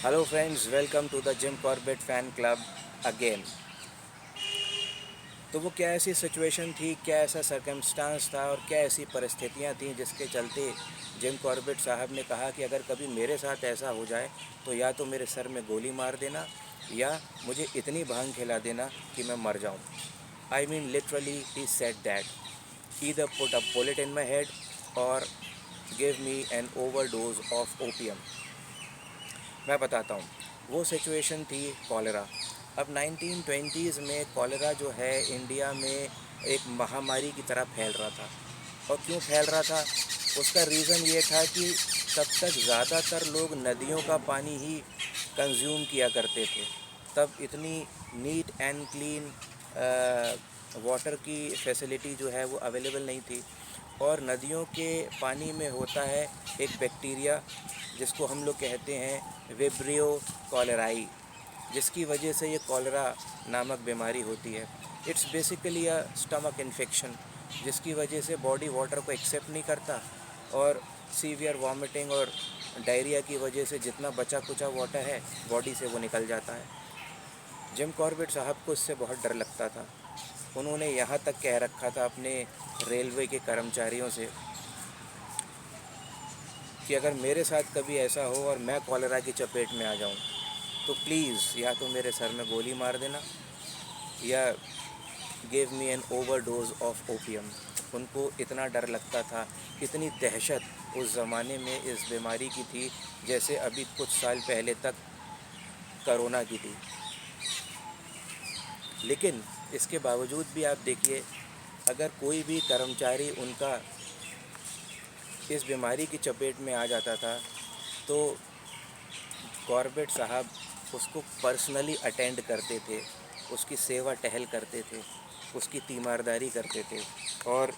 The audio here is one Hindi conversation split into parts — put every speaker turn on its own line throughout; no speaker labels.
Hello friends, welcome to the Jim Corbett fan club again. तो वो क्या ऐसी सिचुएशन थी, क्या ऐसा सर्कमस्टांस था और क्या ऐसी परिस्थितियां थीं जिसके चलते जिम कॉर्बेट साहब ने कहा कि अगर कभी मेरे साथ ऐसा हो जाए तो या तो मेरे सर में गोली मार देना या मुझे इतनी भांग खिला देना कि मैं मर जाऊं। I mean literally he said that either put a bullet in my head और give me an overdose of opium. मैं बताता हूँ, वो सिचुएशन थी कॉलेरा। अब 1920s में कॉलेरा जो है इंडिया में एक महामारी की तरह फैल रहा था। और क्यों फैल रहा था, उसका रीज़न ये था कि तब तक ज़्यादातर लोग नदियों का पानी ही कंज्यूम किया करते थे। तब इतनी नीट एंड क्लीन वाटर की फैसिलिटी जो है वो अवेलेबल नहीं थी। और नदियों के पानी में होता है एक बैक्टीरिया जिसको हम लोग कहते हैं विब्रियो कॉलेराई, जिसकी वजह से ये कॉलेरा नामक बीमारी होती है। It's basically a stomach infection, जिसकी वजह से बॉडी वाटर को एक्सेप्ट नहीं करता और सीवियर वॉमिटिंग और डायरिया की वजह से जितना बचा कुचा वाटर है बॉडी से वो निकल जाता है। जिम कॉर्बेट साहब को इससे बहुत डर लगता था। उन्होंने यहाँ तक कह रखा था अपने रेलवे के कर्मचारियों से कि अगर मेरे साथ कभी ऐसा हो और मैं कॉलेरा की चपेट में आ जाऊं तो प्लीज़ या तो मेरे सर में गोली मार देना या give me an overdose of opium. उनको इतना डर लगता था, इतनी दहशत उस ज़माने में इस बीमारी की थी जैसे अभी कुछ साल पहले तक कोरोना की थी। लेकिन इसके बावजूद भी आप देखिए, अगर कोई भी कर्मचारी उनका इस बीमारी की चपेट में आ जाता था तो कॉर्बेट साहब उसको पर्सनली अटेंड करते थे, उसकी सेवा टहल करते थे, उसकी तीमारदारी करते थे और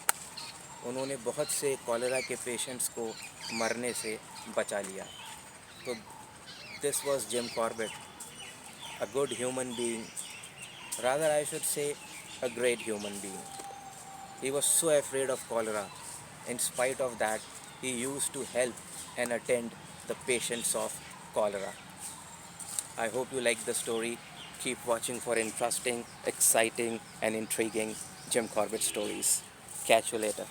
उन्होंने बहुत से कॉलेरा के पेशेंट्स को मरने से बचा लिया। तो this was Jim Corbett, a good human being, rather I should say a great human being. He was so afraid of cholera. In spite of that, he used to help and attend the patients of cholera. I hope you like the story. Keep watching for interesting, exciting, and intriguing Jim Corbett stories. Catch you later.